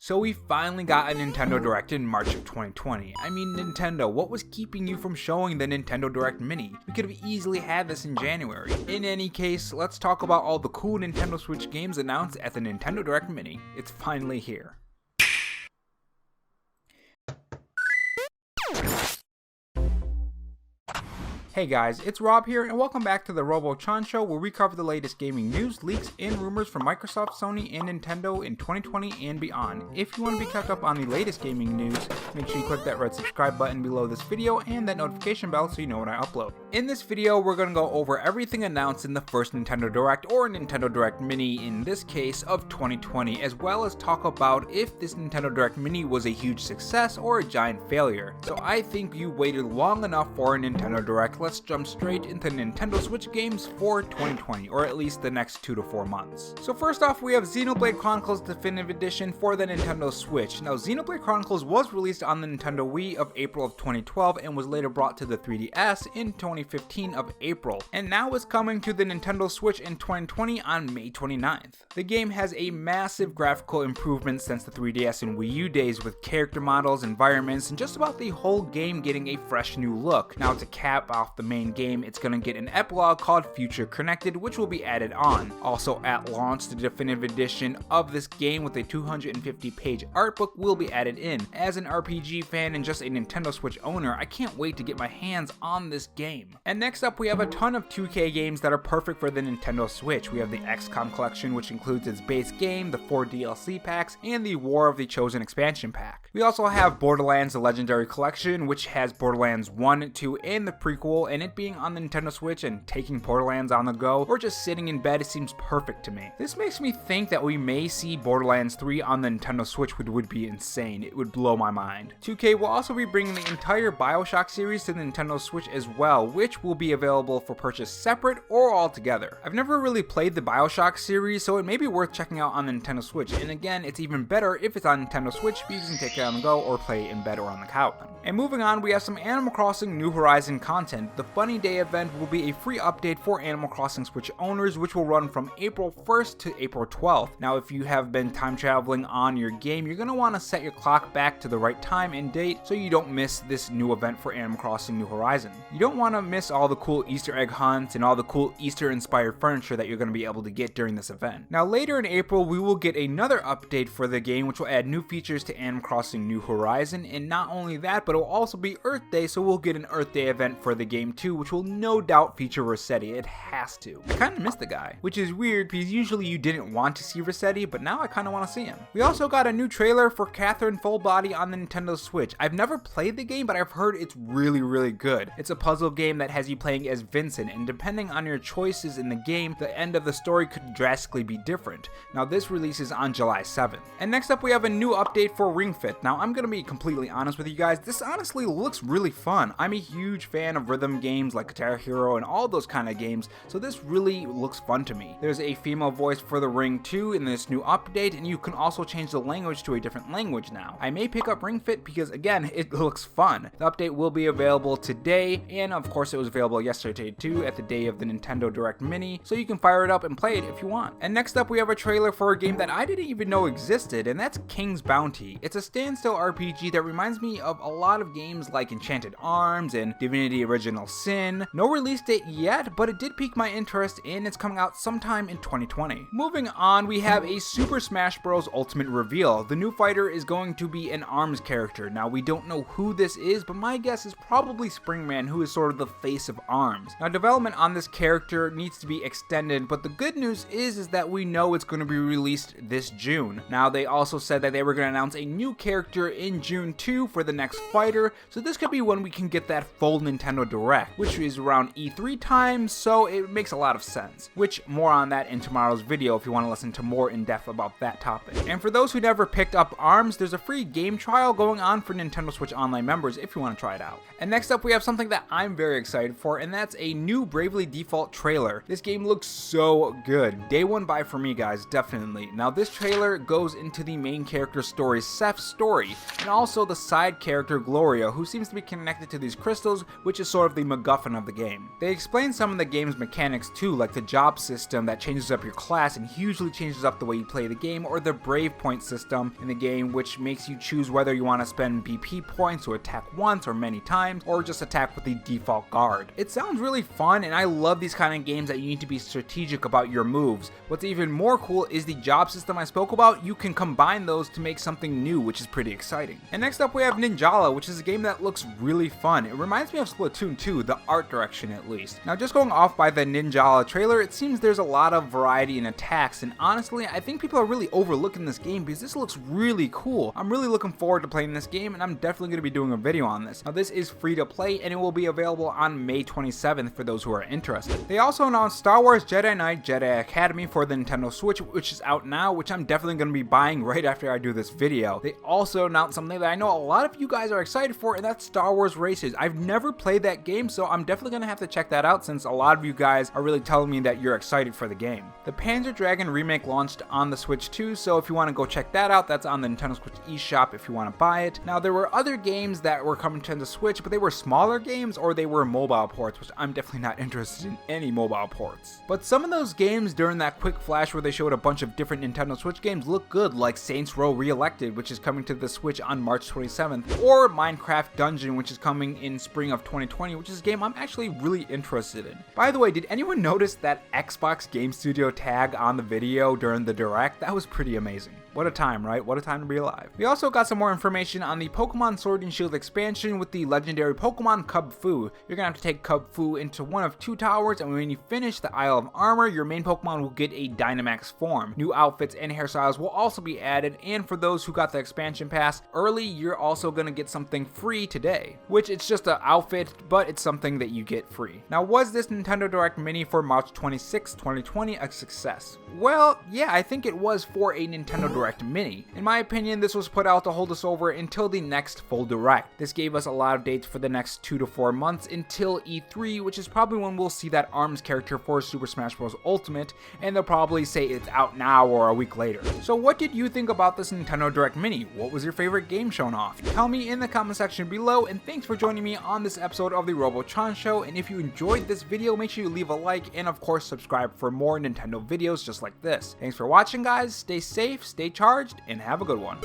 So we finally got a Nintendo Direct in March of 2020. I mean, Nintendo, what was keeping you from showing the Nintendo Direct Mini? We could have easily had this in January. In any case, let's talk about all the cool Nintendo Switch games announced at the Nintendo Direct Mini. It's finally here. Hey guys, it's Rob here, and welcome back to the Robo show, where we cover the latest gaming news, leaks, and rumors from Microsoft, Sony, and Nintendo in 2020 and beyond. If you want to be kept up on the latest gaming news, make sure you click that red subscribe button below this video and that notification bell so you know when I upload. In this video, we're going to go over everything announced in the first Nintendo Direct, or Nintendo Direct Mini in this case, of 2020, as well as talk about if this Nintendo Direct Mini was a huge success or a giant failure. So I think you waited long enough for a Nintendo Direct. Let's jump straight into Nintendo Switch games for 2020, or at least the next 2 to 4 months. So first off, we have Xenoblade Chronicles Definitive Edition for the Nintendo Switch. Now, Xenoblade Chronicles was released on the Nintendo Wii of April of 2012 and was later brought to the 3DS in 2015 of April, and now is coming to the Nintendo Switch in 2020 on May 29th. The game has a massive graphical improvement since the 3DS and Wii U days, with character models, environments, and just about the whole game getting a fresh new look. Now, to cap off the main game, it's going to get an epilogue called Future Connected, which will be added on. Also at launch, the definitive edition of this game with a 250-page art book will be added in. As an RPG fan and just a Nintendo Switch owner, I can't wait to get my hands on this game. And next up, we have a ton of 2K games that are perfect for the Nintendo Switch. We have the XCOM collection, which includes its base game, the 4 DLC packs, and the War of the Chosen expansion pack. We also have Borderlands: The Legendary Collection, which has Borderlands 1, 2, and the prequel, and it being on the Nintendo Switch and taking Borderlands on the go, or just sitting in bed, it seems perfect to me. This makes me think that we may see Borderlands 3 on the Nintendo Switch, which would be insane. It would blow my mind. 2K will also be bringing the entire BioShock series to the Nintendo Switch as well, which will be available for purchase separate or all together. I've never really played the BioShock series, so it may be worth checking out on the Nintendo Switch, and again, it's even better if it's on Nintendo Switch because you can take it on the go or play it in bed or on the couch. And moving on, we have some Animal Crossing New Horizon content. The Funny Day event will be a free update for Animal Crossing Switch owners, which will run from April 1st to April 12th. Now, if you have been time traveling on your game, you're going to want to set your clock back to the right time and date so you don't miss this new event for Animal Crossing New Horizon. You don't want to miss all the cool Easter egg hunts and all the cool Easter inspired furniture that you're going to be able to get during this event. Now, later in April, we will get another update for the game, which will add new features to Animal Crossing New Horizon, and not only that, but it will also be Earth Day, so we'll get an Earth Day event for the game too, which will no doubt feature Rossetti. It has to. I kind of miss the guy, which is weird because usually you didn't want to see Rossetti, but now I kind of want to see him. We also got a new trailer for Catherine Full Body on the Nintendo Switch. I've never played the game, but I've heard it's really good. It's a puzzle game that has you playing as Vincent, and depending on your choices in the game, the end of the story could drastically be different. Now, this releases on July 7th. And next up, we have a new update for Ring Fit. Now, I'm going to be completely honest with you guys, this honestly looks really fun. I'm a huge fan of rhythm games like Guitar Hero and all those kind of games, so this really looks fun to me. There's a female voice for the Ring 2 in this new update, and you can also change the language to a different language now. I may pick up Ring Fit because, again, it looks fun. The update will be available today, and of course it was available yesterday too, at the day of the Nintendo Direct Mini, so you can fire it up and play it if you want. And next up, we have a trailer for a game that I didn't even know existed, and that's King's Bounty. It's a standstill RPG that reminds me of a lot of games like Enchanted Arms and Divinity Original Sin. No release date yet, but it did pique my interest, and it's coming out sometime in 2020. Moving on, we have a Super Smash Bros. Ultimate reveal. The new fighter is going to be an ARMS character. Now, we don't know who this is, but my guess is probably Springman, who is sort of the face of ARMS. Now, development on this character needs to be extended, but the good news is that we know it's going to be released this June. Now, they also said that they were going to announce a new character in June too for the next fighter, so this could be when we can get that full Nintendo Direct, which is around E3 time, so it makes a lot of sense. Which, more on that in tomorrow's video if you want to listen to more in depth about that topic. And for those who never picked up ARMS, there's a free game trial going on for Nintendo Switch Online members if you want to try it out. And next up, we have something that I'm very excited for, and that's a new Bravely Default trailer. This game looks so good. Day one buy for me, guys, definitely. Now, this trailer goes into the main character story, Seth's story, and also the side character Gloria, who seems to be connected to these crystals, which is sort of of the MacGuffin of the game. They explain some of the game's mechanics too, like the job system that changes up your class and hugely changes up the way you play the game, or the brave point system in the game, which makes you choose whether you want to spend BP points to attack once or many times, or just attack with the default guard. It sounds really fun, and I love these kind of games that you need to be strategic about your moves. What's even more cool is the job system I spoke about. You can combine those to make something new, which is pretty exciting. And next up we have Ninjalla, which is a game that looks really fun. It reminds me of Splatoon 2, the art direction at least. Now, just going off by the Ninjalla trailer, it seems there's a lot of variety in attacks, and honestly, I think people are really overlooking this game because this looks really cool. I'm really looking forward to playing this game, and I'm definitely going to be doing a video on this. Now, this is free to play, and it will be available on May 27th for those who are interested. They also announced Star Wars Jedi Knight Jedi Academy for the Nintendo Switch, which is out now, which I'm definitely going to be buying right after I do this video. They also announced something that I know a lot of you guys are excited for, and that's Star Wars Races. I've never played that game, so I'm definitely going to have to check that out since a lot of you guys are really telling me that you're excited for the game. The Panzer Dragoon remake launched on the Switch too, so if you want to go check that out, that's on the Nintendo Switch eShop if you want to buy it. Now, there were other games that were coming to the Switch, but they were smaller games or they were mobile ports, which I'm definitely not interested in any mobile ports. But some of those games during that quick flash where they showed a bunch of different Nintendo Switch games look good, like Saints Row Re-Elected, which is coming to the Switch on March 27th, or Minecraft Dungeon, which is coming in spring of 2020, which is a game I'm actually really interested in. By the way, did anyone notice that Xbox Game Studio tag on the video during the Direct? That was pretty amazing. What a time, right? What a time to be alive. We also got some more information on the Pokemon Sword and Shield expansion with the legendary Pokemon Cub Fu. You're gonna have to take Cub Fu into one of two towers, and when you finish the Isle of Armor, your main Pokemon will get a Dynamax form. New outfits and hairstyles will also be added, and for those who got the expansion pass early, you're also gonna get something free today, which it's just an outfit, but it's something that you get free. Now, was this Nintendo Direct Mini for March 26, 2020 a success? Well, yeah, I think it was for a Nintendo Direct Mini. In my opinion, this was put out to hold us over until the next full Direct. This gave us a lot of dates for the next 2 to 4 months until E3, which is probably when we'll see that ARMS character for Super Smash Bros. Ultimate, and they'll probably say it's out now or a week later. So what did you think about this Nintendo Direct Mini? What was your favorite game shown off? Tell me in the comment section below, and thanks for joining me on this episode of the Robo Show. And if you enjoyed this video, make sure you leave a like, and of course subscribe for more Nintendo videos just like this. Thanks for watching, guys. Stay safe, stay charged, and have a good one.